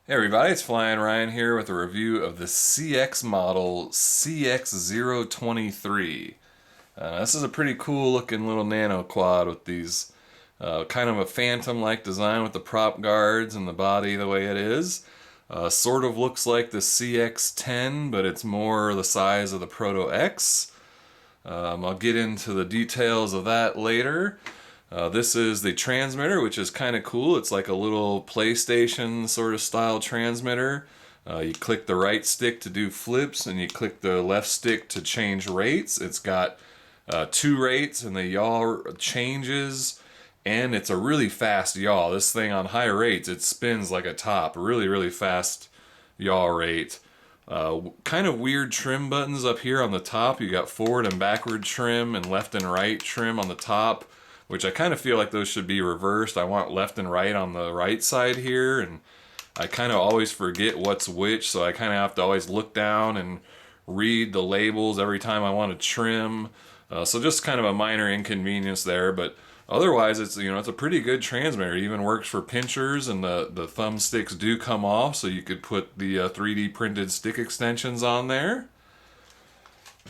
Hey everybody, it's Flyin Ryan here with a review of the CX Model CX023. This is a pretty cool looking little nano quad with these kind of a phantom-like design with the prop guards and the body the way it is. Sort of looks like the CX10, but it's more the size of the Proto X. I'll get into the details of that later. This is the transmitter, which is kind of cool. It's like a little PlayStation sort of style transmitter. You click the right stick to do flips, and you click the left stick to change rates. It's got two rates, and the yaw changes, and it's a really fast yaw. This thing on high rates, it spins like a top. Really, really fast yaw rate. Kind of weird trim buttons up here on the top. You got forward and backward trim and left and right trim on the top, which I kind of feel like those should be reversed. I want left and right on the right side here, and I kind of always forget what's which, so I kind of have to always look down and read the labels every time I want to trim. So just kind of a minor inconvenience there, but otherwise it's it's a pretty good transmitter. It even works for pinchers, and the thumb sticks do come off, so you could put the 3D printed stick extensions on there.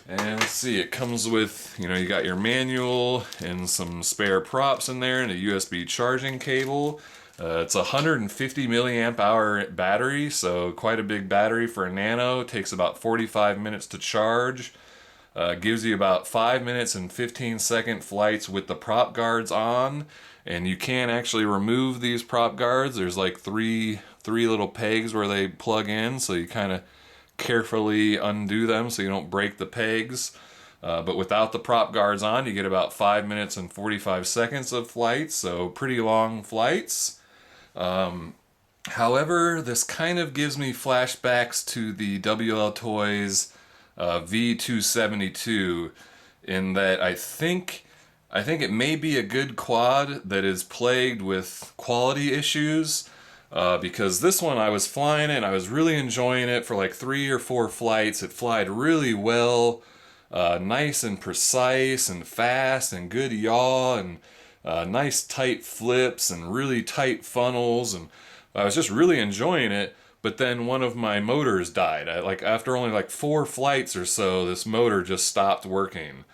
And let's see, it comes with, you got your manual and some spare props in there and a USB charging cable. It's a 150 milliamp hour battery, so quite a big battery for a Nano. It takes about 45 minutes to charge. Gives you about 5 minutes and 15-second flights with the prop guards on. And you can actually remove these prop guards. There's like three little pegs where they plug in, so you kind of carefully undo them so you don't break the pegs. But without the prop guards on, you get about 5 minutes and 45 seconds of flights, so pretty long flights. However, this kind of gives me flashbacks to the WL Toys V272 in that I think it may be a good quad that is plagued with quality issues. Because this one I was flying it and I was really enjoying it for like 3 or 4 flights. It flied really well, nice and precise and fast and good yaw and nice tight flips and really tight funnels, and I was just really enjoying it. But then one of my motors died. Like after only like 4 flights or so, this motor just stopped working.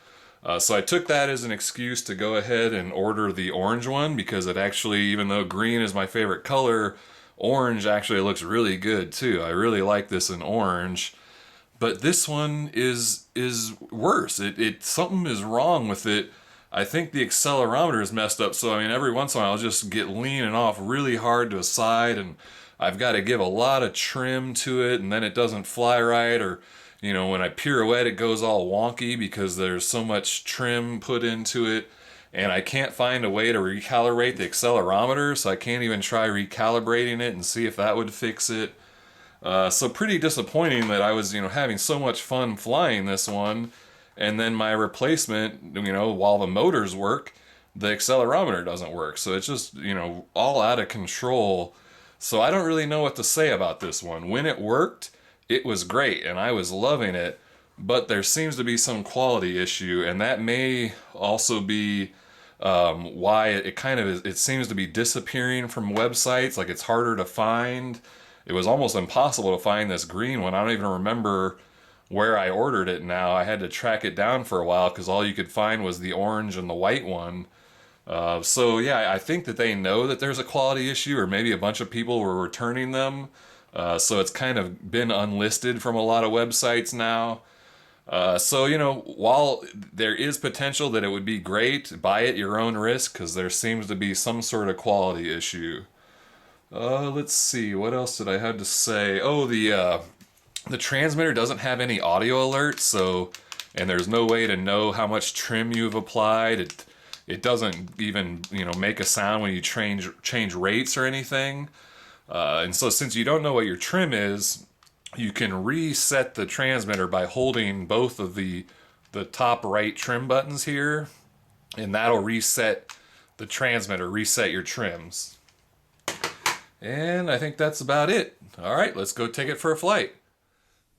So I took that as an excuse to go ahead and order the orange one, because it actually, even though green is my favorite color, orange actually looks really good too. I really like this in orange. But this one is worse. It something is wrong with it. I think the accelerometer is messed up, so I mean every once in a while I'll just get leaning off really hard to a side, and I've got to give a lot of trim to it, and then it doesn't fly right, or when I pirouette, it goes all wonky because there's so much trim put into it, and I can't find a way to recalibrate the accelerometer, so I can't even try recalibrating it and see if that would fix it. So pretty disappointing that I was, having so much fun flying this one, and then my replacement, while the motors work, the accelerometer doesn't work. So it's just, all out of control. So I don't really know what to say about this one. When it worked, it was great and I was loving it, but there seems to be some quality issue, and that may also be why it kind of is, it seems to be disappearing from websites. Like, it's harder to find. It was almost impossible to find this green one. I don't even remember where I ordered it now. I had to track it down for a while because all you could find was the orange and the white one. So yeah, I think that they know that there's a quality issue, or maybe a bunch of people were returning them. So it's kind of been unlisted from a lot of websites now. So, while there is potential that it would be great, buy at your own risk, because there seems to be some sort of quality issue. Let's see, what else did I have to say? Oh, the transmitter doesn't have any audio alerts, so, and there's no way to know how much trim you've applied. It doesn't even, make a sound when you change rates or anything. And so since you don't know what your trim is, you can reset the transmitter by holding both of the top right trim buttons here, and that'll reset the transmitter, reset your trims. And I think that's about it. All right, let's go take it for a flight.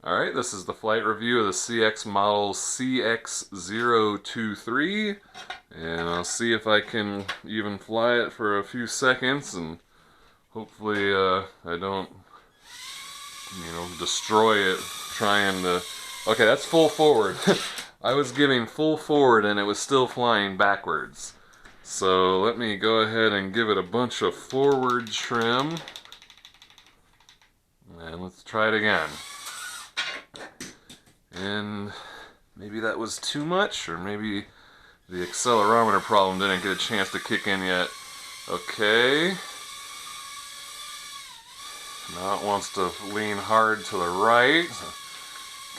All right, this is the flight review of the CX Model CX023, and I'll see if I can even fly it for a few seconds, and hopefully I don't you know, destroy it trying to... Okay, that's full forward. I was giving full forward and it was still flying backwards. So let me go ahead and give it a bunch of forward trim. And let's try it again. And maybe that was too much, or maybe the accelerometer problem didn't get a chance to kick in yet. Okay. Now it wants to lean hard to the right.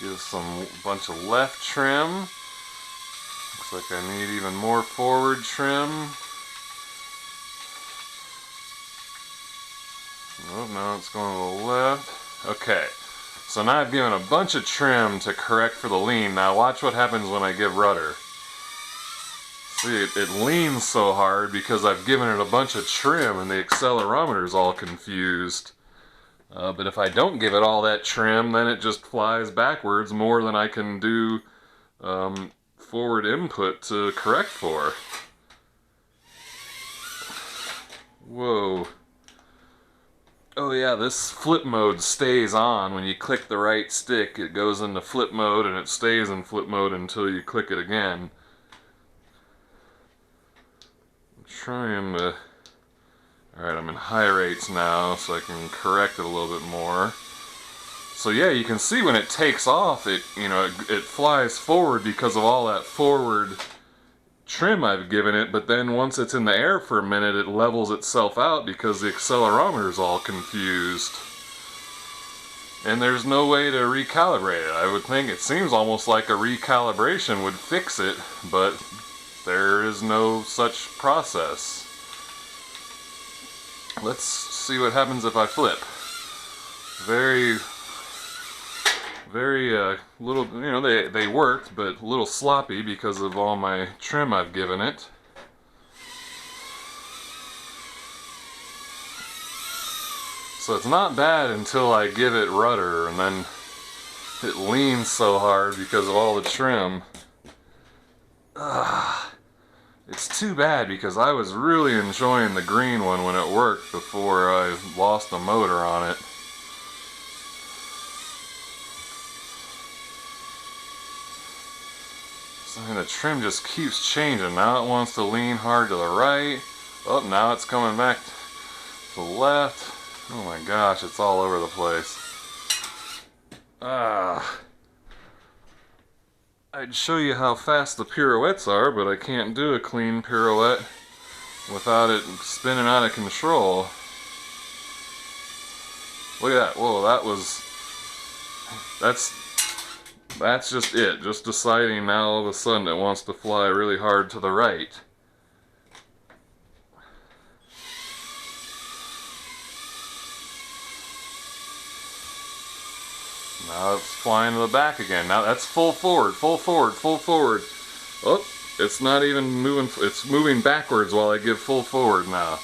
Give some bunch of left trim. Looks like I need even more forward trim. Oh, now it's going to the left. Okay. So now I've given a bunch of trim to correct for the lean. Now watch what happens when I give rudder. See, it leans so hard because I've given it a bunch of trim and the accelerometer is all confused. But if I don't give it all that trim, then it just flies backwards more than I can do forward input to correct for. Whoa. Oh yeah, this flip mode stays on. When you click the right stick, it goes into flip mode and it stays in flip mode until you click it again. I'm trying to... Alright, I'm in high rates now, so I can correct it a little bit more. So yeah, you can see when it takes off, it flies forward because of all that forward trim I've given it, but then once it's in the air for a minute, it levels itself out because the accelerometer is all confused. And there's no way to recalibrate it. I would think it seems almost like a recalibration would fix it, but there is no such process. Let's see what happens if I flip. Very little, you know, they worked, but a little sloppy because of all my trim I've given it. So it's not bad until I give it rudder, and then it leans so hard because of all the trim. It's too bad because I was really enjoying the green one when it worked before I lost the motor on it. And the trim just keeps changing. Now it wants to lean hard to the right. Oh, now it's coming back to the left. Oh my gosh, it's all over the place. I'd show you how fast the pirouettes are, but I can't do a clean pirouette without it spinning out of control. Look at that. Whoa, that's just it. Just deciding now all of a sudden it wants to fly really hard to the right. Now it's flying to the back again. Now that's full forward, full forward, full forward. Oh, it's not even moving. It's moving backwards while I give full forward now.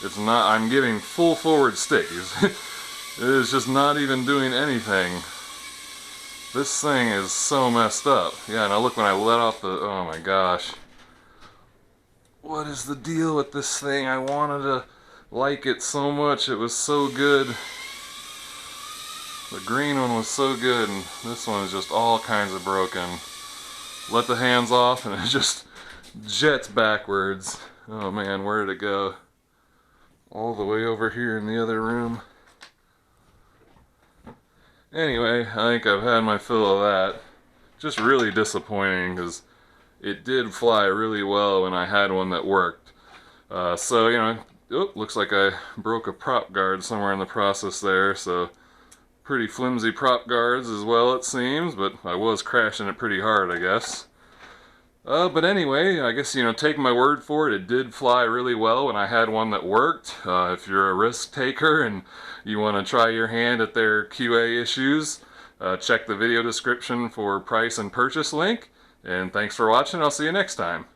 It's not, I'm giving full forward stick. It is just not even doing anything. This thing is so messed up. Yeah, now look when I let off the, oh my gosh. What is the deal with this thing? I wanted to like it so much. It was so good. The green one was so good, and this one is just all kinds of broken. Let the hands off and it just jets backwards. Oh man, where did it go? All the way over here in the other room. Anyway, I think I've had my fill of that. Just really disappointing because it did fly really well when I had one that worked. So, you know, oh, looks like I broke a prop guard somewhere in the process there, so pretty flimsy prop guards as well, it seems, but I was crashing it pretty hard, I guess. But anyway, I guess, you know, take my word for it, it did fly really well when I had one that worked. If you're a risk taker and you want to try your hand at their QA issues, check the video description for price and purchase link. And thanks for watching, I'll see you next time.